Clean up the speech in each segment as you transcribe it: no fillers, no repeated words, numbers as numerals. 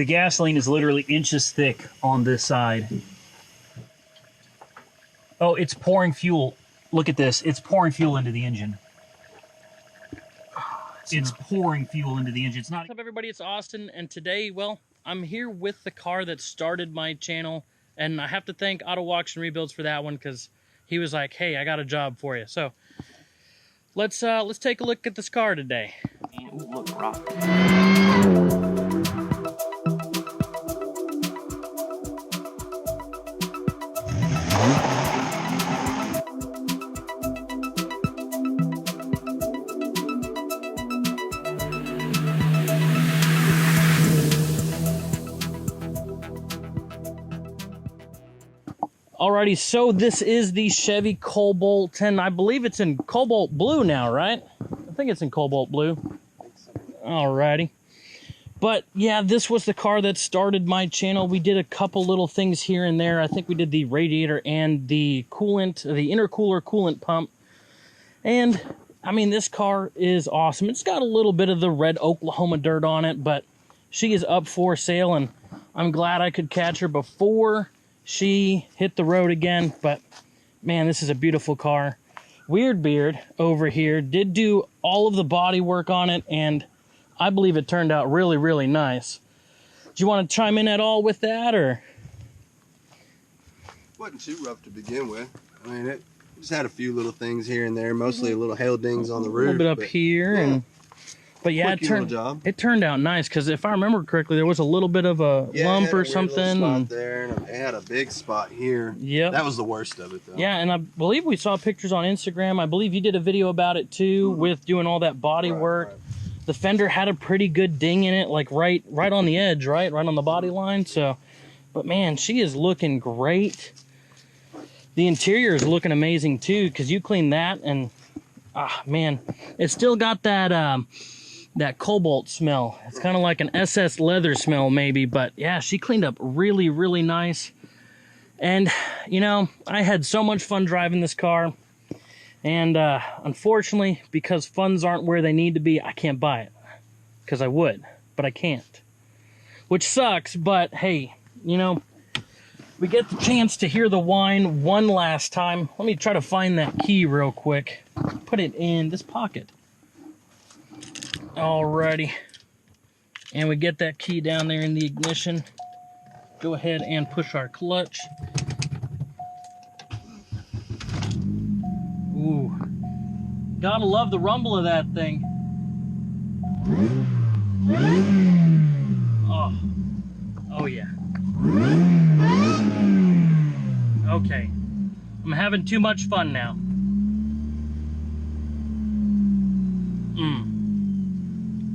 The gasoline is literally inches thick on this side. Oh, it's pouring fuel. Look at this. It's pouring fuel into the engine. It's pouring fuel into the engine. It's not. What's up, everybody? It's Austin, and today, well, I'm here with the car that started my channel, and I have to thank Auto Auction Rebuilds for that one, because he was like, "Hey, I got a job for you." So let's take a look at this car today. Look, rock. Alrighty, so this is the Chevy Cobalt, and I believe it's in Cobalt Blue now, right? I think it's in Cobalt Blue. Alrighty. But yeah, this was the car that started my channel. We did a couple little things here and there. I think we did the radiator and the coolant, the intercooler coolant pump. And I mean, this car is awesome. It's got a little bit of the red Oklahoma dirt on it, but she is up for sale, and I'm glad I could catch her before she hit the road again. But man, this is a beautiful car. Weird Beard over here did do all of the body work on it, and I believe it turned out really, really nice. Do you want to chime in at all with that, or? Wasn't too rough to begin with. I mean, it just had a few little things here and there, mostly a little hail dings on the roof. A little bit up here, yeah. and but yeah, it turned out nice, because if I remember correctly, there was a little bit of a lump or something. Spot there, and it had a big spot here. Yeah, that was the worst of it, though. Yeah, and I believe we saw pictures on Instagram. I believe you did a video about it too, with doing all that body work. Right. The fender had a pretty good ding in it, like right on the edge, right on the body line. So, but man, she is looking great. The interior is looking amazing too, because you cleaned that, and man, it's still got that that cobalt smell. It's kind of like an SS leather smell maybe, but yeah, she cleaned up really, really nice. And you know, I had so much fun driving this car, and unfortunately, because funds aren't where they need to be, I can't buy it, because I would, but I can't, which sucks. But hey, you know, we get the chance to hear the whine one last time. Let me try to find that key real quick, put it in this pocket. Alrighty, and we get that key down there in the ignition. Go ahead and push our clutch. Ooh, gotta love the rumble of that thing. Oh yeah. Okay, I'm having too much fun now.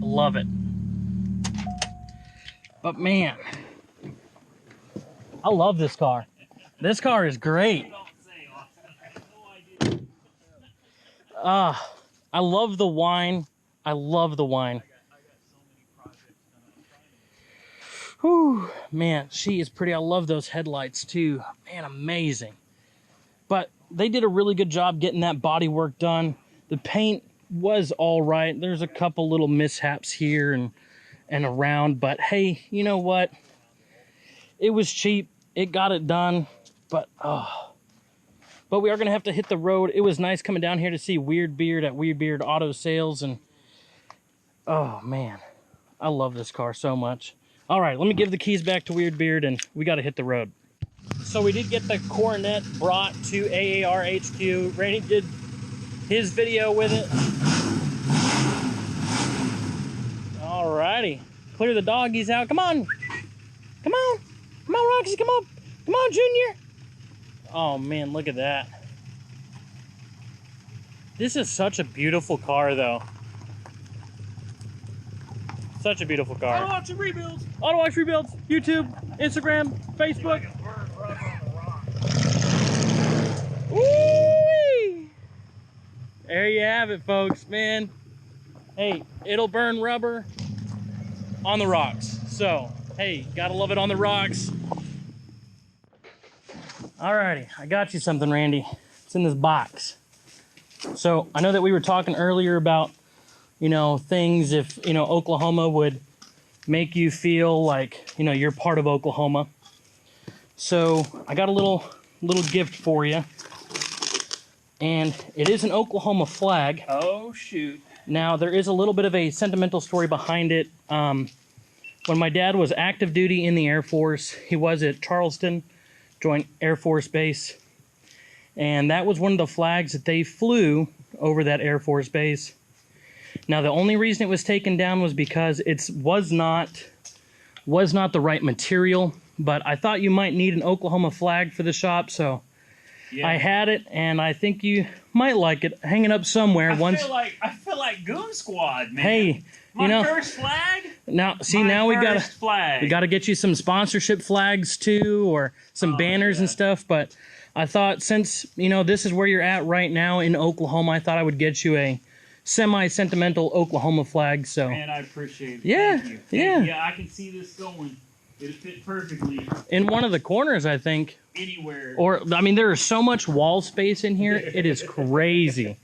Love it. But man, I love this car. This car is great. I love the whine. I love the whine. Whew, man, she is pretty. I love those headlights too. Man, amazing. But they did a really good job getting that body work done. The paint was all right. There's a couple little mishaps here and around, but hey, you know what? It was cheap. It got it done. But we are gonna have to hit the road. It was nice coming down here to see Weird Beard at Weird Beard Auto Sales, and oh man, I love this car so much. All right, let me give the keys back to Weird Beard, and we got to hit the road. So we did get the Coronet brought to AAR HQ. Randy did his video with it. Alrighty, clear the doggies out. Come on, come on, come on, Roxy, come on, come on, Junior. Oh man, look at that. This is such a beautiful car, though. Such a beautiful car. Auto Auction Rebuilds. Auto Auction Rebuilds. YouTube, Instagram, Facebook. Woo-wee! There you have it, folks, man. Hey, it'll burn rubber on the rocks. So, hey, gotta love it on the rocks. Alrighty, I got you something, Randy. It's in this box. So, I know that we were talking earlier about, you know, things if, you know, Oklahoma would make you feel like, you know, you're part of Oklahoma. So I got a little gift for you. And it is an Oklahoma flag. Oh, shoot. Now, there is a little bit of a sentimental story behind it. When my dad was active duty in the Air Force, he was at Charleston Joint Air Force Base. And that was one of the flags that they flew over that Air Force Base. Now, the only reason it was taken down was because it was not the right material. But I thought you might need an Oklahoma flag for the shop, so yeah. I had it, and I think you might like it. Hanging up somewhere. I feel like Goon Squad, man. Hey, my first flag. Now, see, now we gotta get you some sponsorship flags too, or some banners and stuff. But I thought, since you know this is where you're at right now in Oklahoma, I thought I would get you a semi-sentimental Oklahoma flag. So, man, I appreciate it. Yeah, Thank you. Yeah, I can see this going. It'd fit perfectly. In one of the corners, I think. Anywhere. Or, I mean, there is so much wall space in here. It is crazy.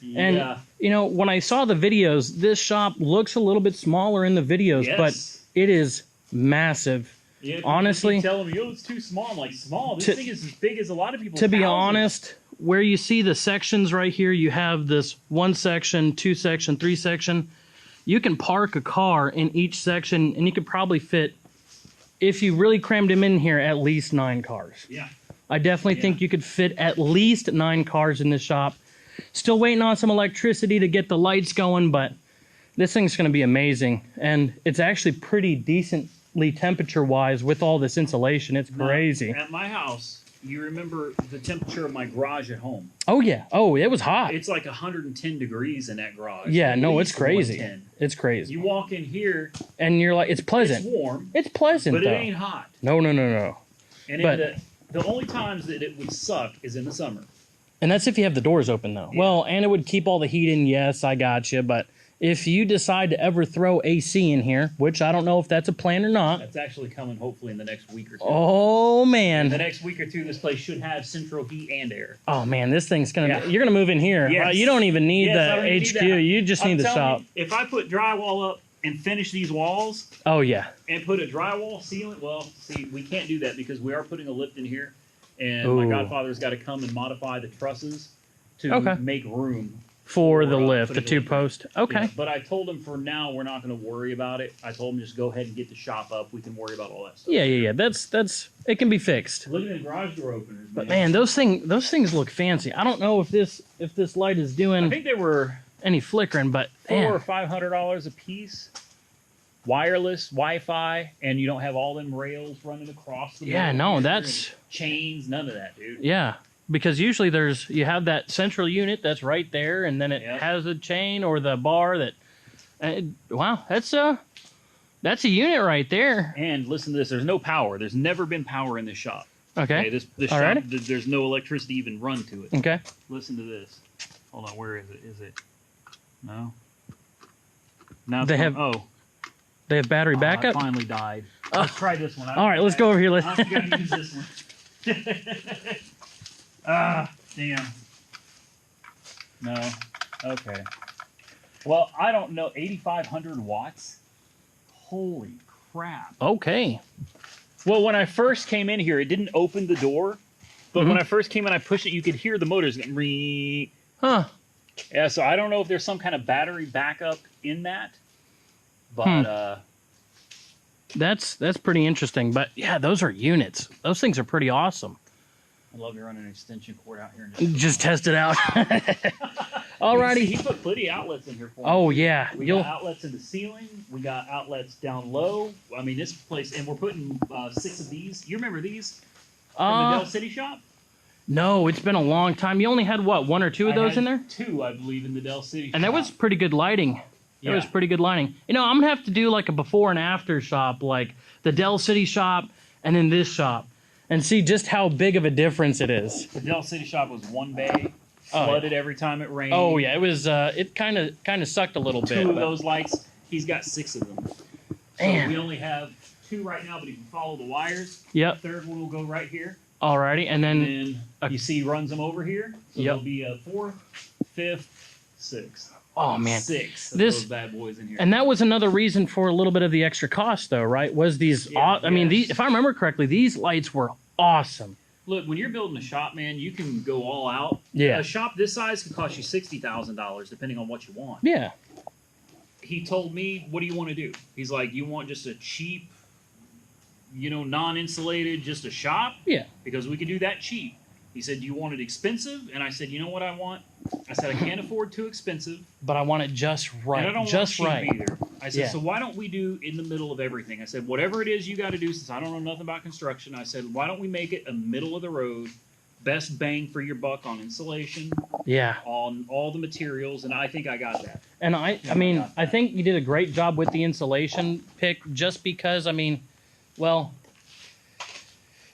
Yeah. And, you know, when I saw the videos, this shop looks a little bit smaller in the videos, yes. but it is massive. Yeah, honestly. Tell them, yo, it's too small. I'm like, small? This thing is as big as a lot of people's To be houses. honest, where you see the sections right here, you have this 1 section, 2 section, 3 section. You can park a car in each section, and you could probably fit, if you really crammed them in here, at least 9 cars. Yeah. I definitely think you could fit at least 9 cars in this shop. Still waiting on some electricity to get the lights going, but this thing's going to be amazing. And it's actually pretty decently temperature-wise with all this insulation. It's crazy. At my house, you remember the temperature of my garage at home. Oh, yeah. Oh, it was hot. It's like 110 degrees in that garage. Yeah, no, it's crazy. It's crazy. You walk in here, and you're like, it's pleasant. It's warm. It's pleasant, but though. it ain't hot. No. And the only times that it would suck is in the summer. And that's if you have the doors open, though. Yeah. Well, and it would keep all the heat in. Yes, I got you. But if you decide to ever throw AC in here, which I don't know if that's a plan or not. That's actually coming hopefully in the next week or two. Oh, man. In the next week or two, this place should have central heat and air. Oh, man, this thing's going to... You're going to move in here. Yes. You don't even need the HQ. You just need the shop. If I put drywall up and finish these walls... Oh, yeah. And put a drywall ceiling... Well, see, we can't do that because we are putting a lift in here. And my godfather's got to come and modify the trusses to make room for the lift, the 2-post. Okay. Yeah, but I told him for now we're not going to worry about it. I told him just go ahead and get the shop up. We can worry about all that stuff. Yeah. That's it can be fixed. Look at the garage door openers. But man, those things look fancy. I don't know if this light is doing. I think they were any flickering, but $400 or $500 a piece. Wireless, Wi-Fi, and you don't have all them rails running across the Yeah, no, that's chains, none of that, dude. Yeah, because usually you have that central unit that's right there, and then it has a chain or the bar that. Wow, that's a unit right there. And listen to this: there's no power. There's never been power in this shop. Okay. This shop, there's no electricity even run to it. Okay. Listen to this. Hold on, where is it? Is it? No. Now They have battery backup? I finally died. Let's try this one. All right, let's go over here. I'm going to use this one. Damn. No. Okay. Well, I don't know. 8,500 watts? Holy crap. Okay. Well, when I first came in here, it didn't open the door. But when I first came in, I pushed it. You could hear the motors going. Huh. Yeah, so I don't know if there's some kind of battery backup in that. But that's pretty interesting. But yeah, those are units. Those things are pretty awesome. I love you running an extension cord out here. Just test it out. Alrighty. He put plenty of outlets in here for me. Oh yeah. We got outlets in the ceiling. We got outlets down low. I mean, this place, and we're putting 6 of these. You remember these from the Del City shop? No, it's been a long time. You only had what, 1 or 2 of those in there? 2, I believe, in the Del City shop. And that was pretty good lighting. It was pretty good lighting. You know, I'm going to have to do like a before and after shop, like the Del City shop and then this shop, and see just how big of a difference it is. The Del City shop was 1 bay, flooded every time it rained. Oh, yeah. It was, it kind of sucked a little bit. 2 of those lights, he's got 6 of them. So we only have 2 right now, but if you follow the wires, the third one will go right here. Alrighty, and then you see he runs them over here. So there'll be a 4th, 5th, 6th. Oh man, 6 of this those bad boys in here. and that was another reason for a little bit of the extra cost, though, right? Was these? I mean, these, if I remember correctly, these lights were awesome. Look, when you're building a shop, man, you can go all out. Yeah. A shop this size could cost you $60,000 depending on what you want. Yeah. He told me, "What do you want to do?" He's like, "You want just a cheap, non-insulated, just a shop?" Yeah. Because we could do that cheap. He said, "Do you want it expensive?" And I said, "You know what I want?" I said, "I can't afford too expensive, But I want it just right. and I don't just want cheap right. either." I said, "So why don't we do in the middle of everything?" I said, "Whatever it is you got to do, since I don't know nothing about construction," I said, "Why don't we make it a middle of the road, best bang for your buck on insulation, Yeah. on all the materials?" And I think I got that. And I mean, I think you did a great job with the insulation pick, just because, I mean, well,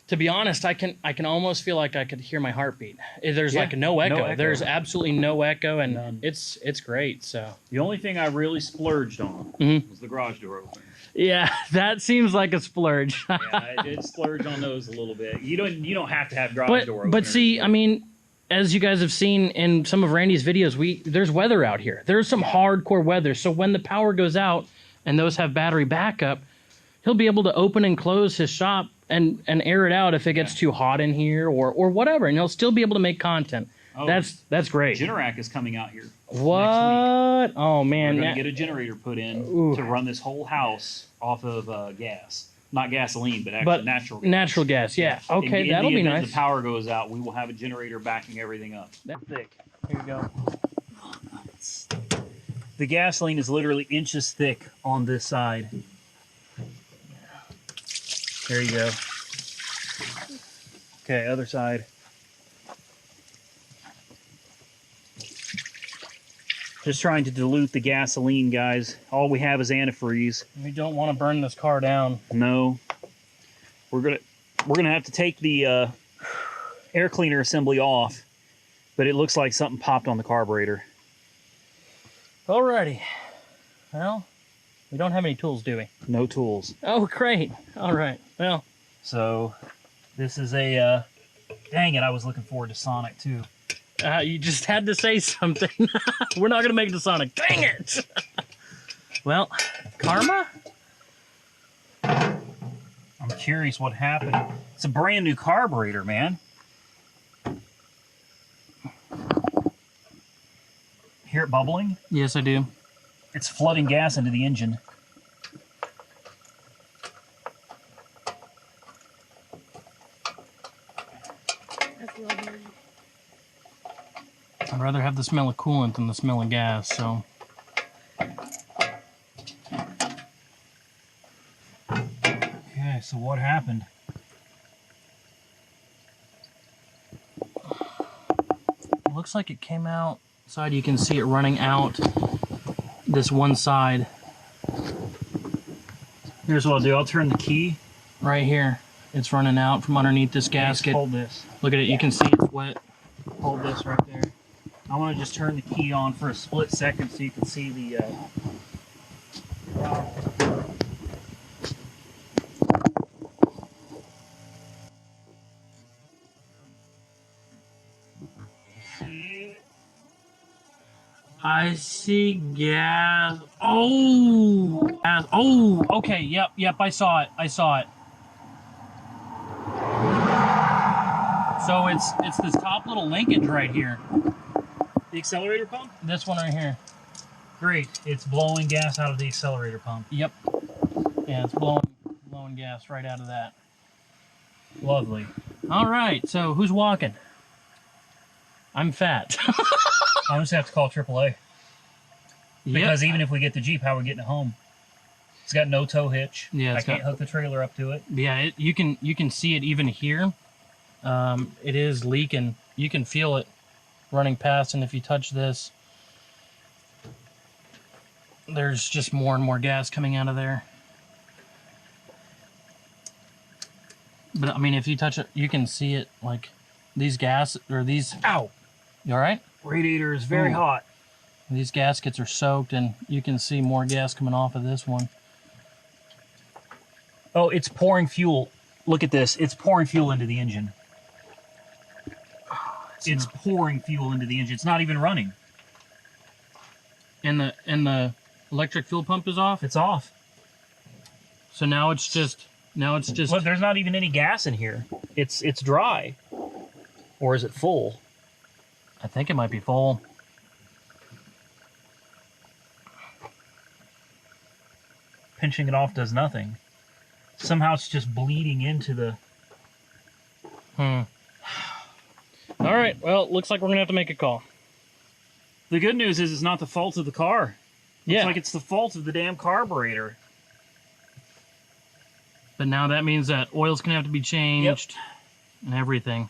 to be honest, I can almost feel like I could hear my heartbeat. There's like no echo. There's absolutely no echo, and None. it's great. So The only thing I really splurged on was the garage door opener. yeah, that seems like a splurge. Yeah, I did splurge on those a little bit. You don't have to have garage door openers. But see, I mean, as you guys have seen in some of Randy's videos, there's weather out here. There's some hardcore weather. So when the power goes out and those have battery backup, he'll be able to open and close his shop and air it out if it gets too hot in here or whatever, and he'll still be able to make content. Oh, That's great. Generac is coming out here. What? Oh man, We're gonna get a generator put in to run this whole house off of gas, not gasoline, but actually natural gas. Natural gas, yeah. Okay, in that'll the be event nice. The power goes out, we will have a generator backing everything up. That's thick. Here you go. The gasoline is literally inches thick on this side. There you go. Okay, other side. Just trying to dilute the gasoline, guys. All we have is antifreeze. We don't want to burn this car down. No. We're gonna have to take the air cleaner assembly off, but it looks like something popped on the carburetor. Alrighty. Well, we don't have any tools, do we? No tools. Oh, great. All right. Well, So this is a dang it, I was looking forward to Sonic too. you just had to say something. We're not going to make it to Sonic. Dang it! Well, karma? I'm curious what happened. It's a brand new carburetor, man. Hear it bubbling? Yes, I do. It's flooding gas into the engine. I'd rather have the smell of coolant than the smell of gas, so... Okay, so what happened? It looks like it came out side. You can see it running out this one side Here's what I'll do. I'll turn the key. right here. It's running out from underneath this gasket. Hold this. Look at it. You can see it's wet. Hold this right there. I want to just turn the key on for a split second so you can see the... I see gas. Oh! Gas. Oh! Okay, yep, I saw it. So it's this top little linkage right here. The accelerator pump? This one right here. Great. It's blowing gas out of the accelerator pump. Yep. Yeah, it's blowing gas right out of that. Lovely. All right, so who's walking? I'm fat. I'm just have to call AAA. Because Yep. even if we get the Jeep, how are we getting it home? It's got no tow hitch. Yeah, I can't hook the trailer up to it. Yeah, you can see it even here. It is leaking. You can feel it running past, and if you touch this, there's just more and more gas coming out of there. But I mean, if you touch it, you can see it, like these gas or these. Ow! You all right? Radiator is very hot. These gaskets are soaked, and you can see more gas coming off of this one. Oh, it's pouring fuel. Look at this. It's pouring fuel into the engine. It's pouring fuel into the engine. It's not even running. And the electric fuel pump is off. It's off. So now it's just Look, there's not even any gas in here. It's dry. Or is it full? I think it might be full. Pinching it off does nothing. Somehow it's just bleeding into the... All right, well, looks like we're gonna have to make a call. The good news is it's not the fault of the car. Yeah. Looks like it's the fault of the damn carburetor. But now that means that oil's gonna have to be changed and everything.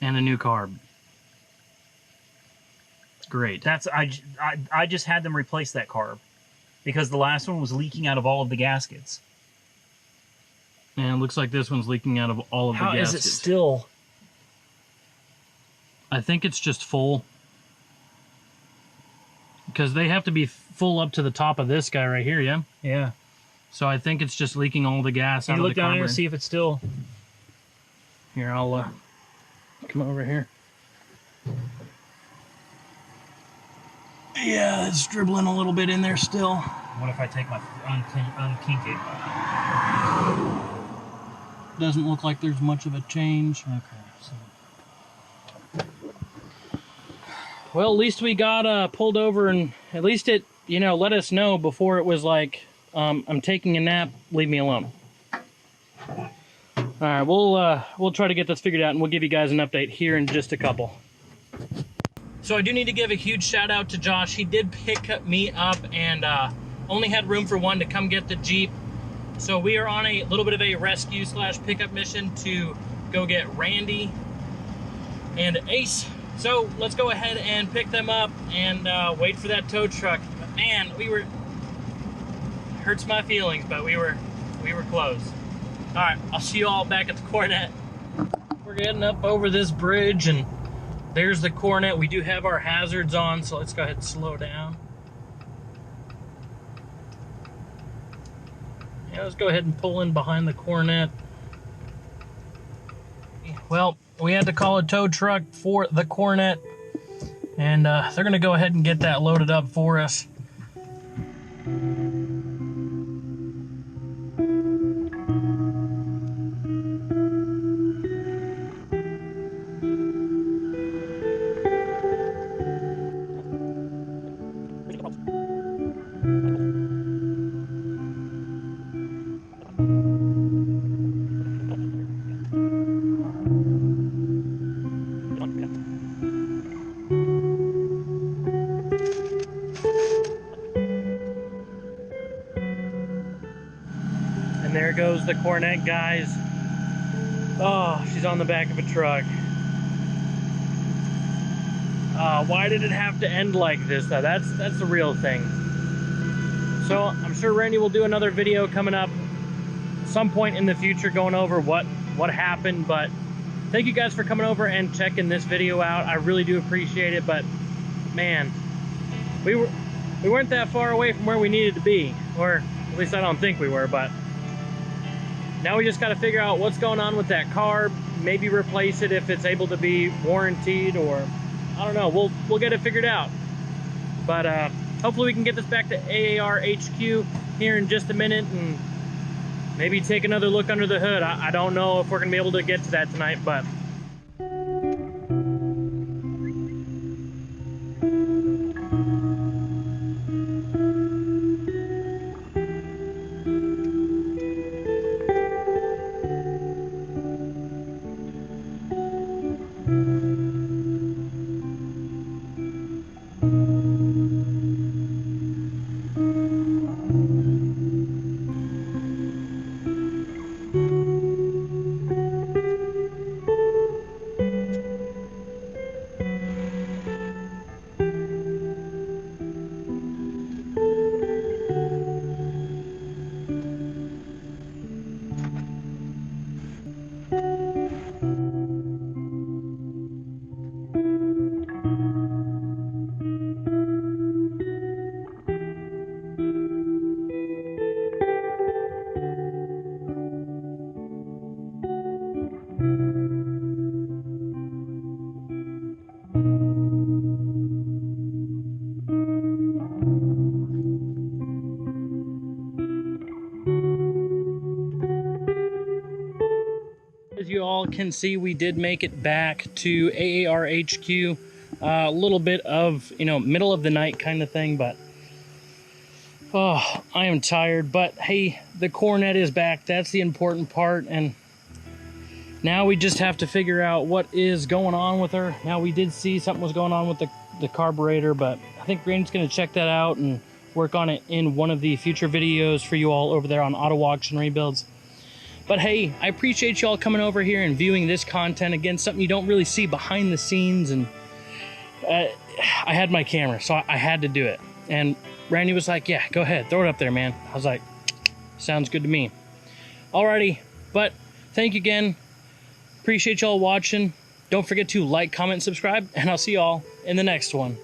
And a new carb. It's great. That's I just had them replace that carb because the last one was leaking out of all of the gaskets. And it looks like this one's leaking out of all of the How is gaskets. it still? I think it's just full. Because they have to be full up to the top of this guy right here, yeah? Yeah. So I think it's just leaking all the gas Can out you of look the down here carburetor. and see if it's still... Here, I'll come over here. Yeah, it's dribbling a little bit in there still. What if I take my... unkink it? Doesn't look like there's much of a change. Okay, so... Well, at least we got pulled over, and at least it, let us know before it was like, I'm taking a nap, leave me alone. All right, we'll try to get this figured out, and we'll give you guys an update here in just a couple. So I do need to give a huge shout out to Josh. He did pick me up and only had room for one to come get the Jeep. So we are on a little bit of a rescue / pickup mission to go get Randy and Ace. So let's go ahead and pick them up and wait for that tow truck. But man, hurts my feelings, but we were close. All right, I'll see you all back at the Coronet. We're getting up over this bridge, and there's the Coronet. We do have our hazards on, so let's go ahead and slow down. Yeah, let's go ahead and pull in behind the Coronet. Well, we had to call a tow truck for the Coronet, and they're gonna go ahead and get that loaded up for us. And there goes the Coronet, guys. Oh, she's on the back of a truck. Why did it have to end like this, though? That's the real thing. So I'm sure Randy will do another video coming up some point in the future going over what happened. But thank you guys for coming over and checking this video out. I really do appreciate it. But man, we weren't that far away from where we needed to be, or at least I don't think we were. But now we just got to figure out what's going on with that carb, maybe replace it if it's able to be warranted, or I don't know. We'll get it figured out. But hopefully we can get this back to AAR HQ here in just a minute and maybe take another look under the hood. I don't know if we're gonna be able to get to that tonight, but you all can see, we did make it back to AAR HQ. A little bit of, you know, middle of the night kind of thing, but oh, I am tired. But hey, the Coronet is back. That's the important part. And now we just have to figure out what is going on with her. Now, we did see something was going on with the carburetor, but I think Randy's going to check that out and work on it in one of the future videos for you all over there on Auto Auction Rebuilds. But hey, I appreciate you all coming over here and viewing this content. Again, something you don't really see behind the scenes. And I had my camera, so I had to do it. And Randy was like, yeah, go ahead, throw it up there, man. I was like, sounds good to me. Alrighty, but thank you again. Appreciate y'all watching. Don't forget to like, comment, subscribe, and I'll see y'all in the next one.